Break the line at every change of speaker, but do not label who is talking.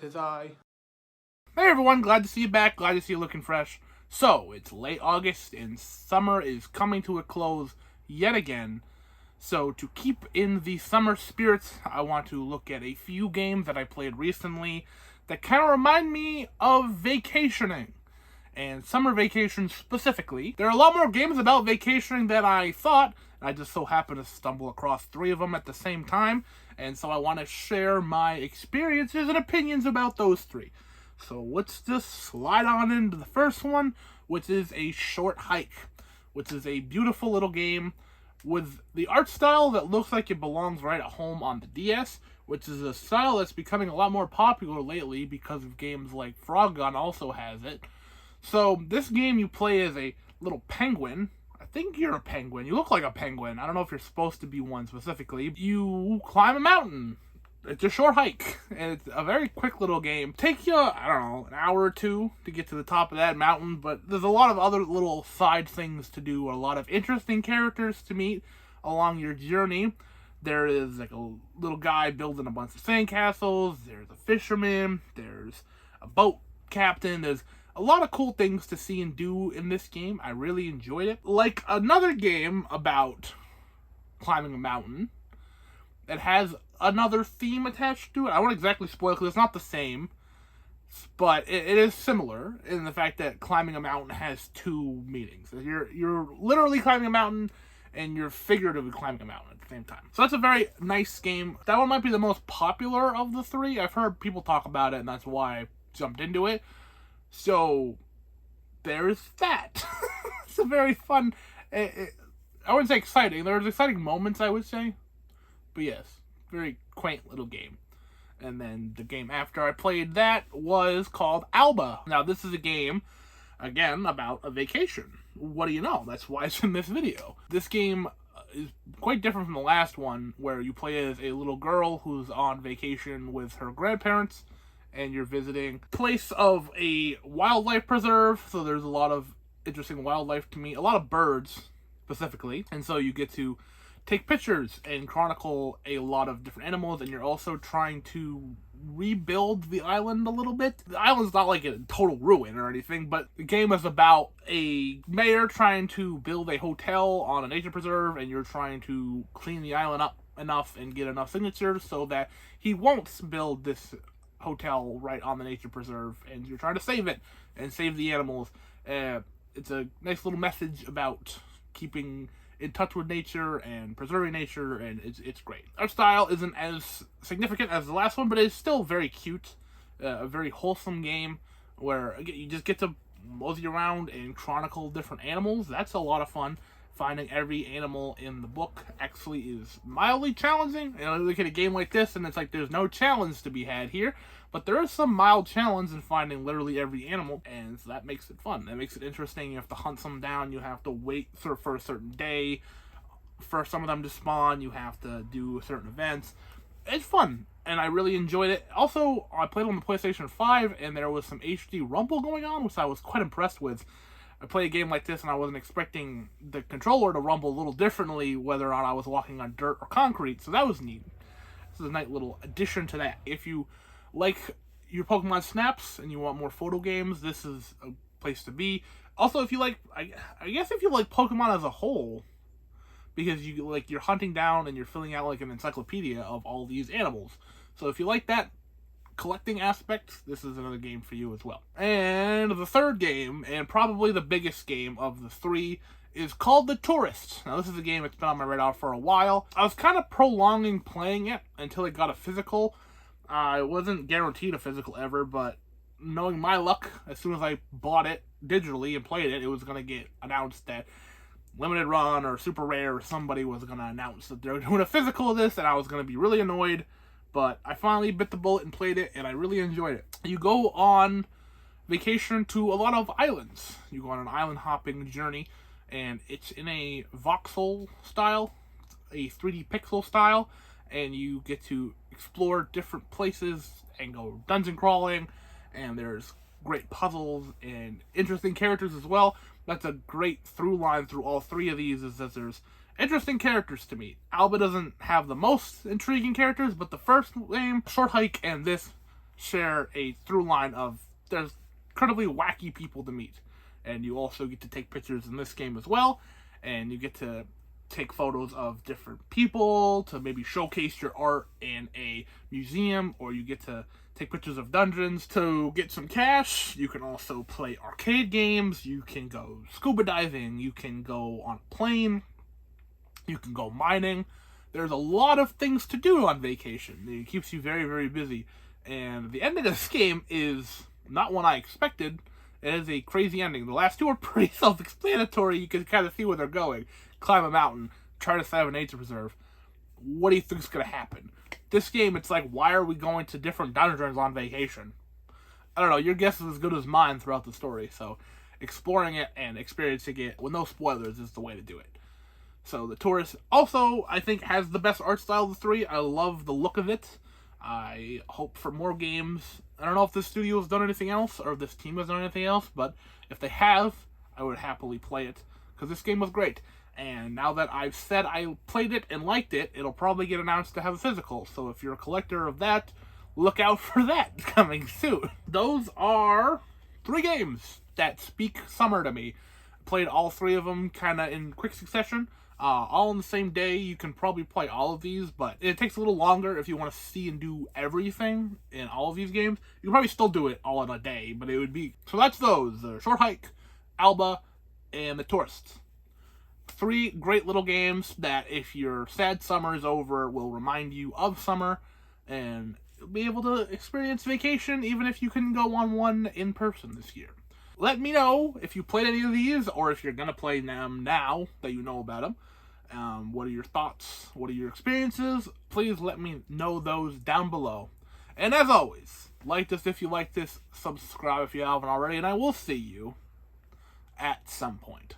'Tis I. Hey everyone, glad to see you back, glad to see you looking fresh. So, it's late August and summer is coming to a close yet again. So, to keep in the summer spirits, I want to look at a few games that I played recently that kind of remind me of vacationing. And summer vacation specifically. There are a lot more games about vacationing than I thought. I just so happened to stumble across 3 of them at the same time. And so I want to share my experiences and opinions about those 3. So let's just slide on into the first one, which is A Short Hike, which is a beautiful little game with the art style that looks like it belongs right at home on the DS, which is a style that's becoming a lot more popular lately because of games like Frog Gun also has it. So this game you play as a little penguin. I think you're a penguin. You look like a penguin. I don't know if you're supposed to be one specifically. You climb a mountain. It's a short hike, and it's a very quick little game. Take you, I don't know, an hour or 2 to get to the top of that mountain, but there's a lot of other little side things to do, a lot of interesting characters to meet along your journey. There is like a little guy building a bunch of sandcastles, there's a fisherman, there's a boat captain, there's a lot of cool things to see and do in this game. I really enjoyed it. Like another game about climbing a mountain that has another theme attached to it. I won't exactly spoil it because it's not the same, but it is similar in the fact that climbing a mountain has 2 meanings. You're literally climbing a mountain and you're figuratively climbing a mountain at the same time. So that's a very nice game. That one might be the most popular of the 3. I've heard people talk about it, and that's why I jumped into it. So there's that. It's a very fun. I wouldn't say exciting. There's exciting moments, I would say. But yes, very quaint little game. And then the game after I played that was called Alba. Now this is a game, again, about a vacation. What do you know? That's why it's in this video. This game is quite different from the last one, where you play as a little girl who's on vacation with her grandparents, and you're visiting a place of a wildlife preserve, so there's a lot of interesting wildlife to meet, a lot of birds specifically, and so you get to take pictures and chronicle a lot of different animals, and you're also trying to rebuild the island a little bit. The island's not like a total ruin or anything, but the game is about a mayor trying to build a hotel on a nature preserve, and you're trying to clean the island up enough and get enough signatures so that he won't build this hotel right on the nature preserve, and you're trying to save it and save the animals. It's a nice little message about keeping in touch with nature and preserving nature, and it's great. Our style isn't as significant as the last one, but it's still very cute. A very wholesome game where again, you just get to mosey around and chronicle different animals. That's a lot of fun. Finding every animal in the book actually is mildly challenging. And I look at a game like this, and it's like there's no challenge to be had here, but there is some mild challenge in finding literally every animal, and so that makes it fun. That makes it interesting. You have to hunt some down. You have to wait for a certain day for some of them to spawn. You have to do certain events. It's fun, and I really enjoyed it. Also, I played on the PlayStation 5, and there was some HD rumble going on, which I was quite impressed with. I played a game like this and I wasn't expecting the controller to rumble a little differently whether or not I was walking on dirt or concrete, so that was neat. This is a nice little addition to that. If you like your Pokemon Snaps and you want more photo games, this is a place to be. Also, if you like, I guess if you like Pokemon as a whole, because you're hunting down and you're filling out like an encyclopedia of all these animals. So if you like that collecting aspect, this is another game for you as well. And the third game, and probably the biggest game of the 3, is called the Touryst. Now this is a game that's been on my radar for a while. I was kind of prolonging playing it until it got a physical. I wasn't guaranteed a physical ever, but knowing my luck, as soon as I bought it digitally and played it, it was going to get announced that Limited Run or Super Rare or somebody was going to announce that they're doing a physical of this, and I was going to be really annoyed. But I finally bit the bullet and played it, and I really enjoyed it. You go on vacation to a lot of islands. You go on an island hopping journey, and it's in a voxel style, a 3D pixel style, and you get to explore different places and go dungeon crawling, and there's great puzzles and interesting characters as well. That's a great through line through all 3 of these, is that there's interesting characters to meet. Alba doesn't have the most intriguing characters, but the first game, Short Hike, and this share a through line of there's incredibly wacky people to meet. And you also get to take pictures in this game as well. And you get to take photos of different people to maybe showcase your art in a museum, or you get to take pictures of dungeons to get some cash. You can also play arcade games. You can go scuba diving. You can go on a plane. You can go mining. There's a lot of things to do on vacation. It keeps you very, very busy. And the ending of this game is not one I expected. It is a crazy ending. The last two are pretty self-explanatory. You can kind of see where they're going. Climb a mountain, try to save a nature preserve. What do you think's going to happen? This game, it's like, why are we going to different dungeons on vacation? I don't know. Your guess is as good as mine throughout the story. So exploring it and experiencing it with no spoilers is the way to do it. So the Touryst also, I think, has the best art style of the three. I love the look of it. I hope for more games. I don't know if this studio has done anything else or if this team has done anything else, but if they have, I would happily play it because this game was great. And now that I've said I played it and liked it, it'll probably get announced to have a physical. So if you're a collector of that, look out for that coming soon. Those are 3 games that speak summer to me. I played all 3 of them kind of in quick succession. All on the same day. You can probably play all of these, but it takes a little longer if you want to see and do everything in all of these games. You can probably still do it all in a day, but it would be... So that's those. The Short Hike, Alba, and the Touryst. 3 great little games that, if your sad summer is over, will remind you of summer, and you'll be able to experience vacation even if you couldn't go on one in person this year. Let me know if you played any of these, or if you're going to play them now that you know about them. What are your thoughts? What are your experiences? Please let me know those down below. And as always, like this if you like this, subscribe if you haven't already, and I will see you at some point.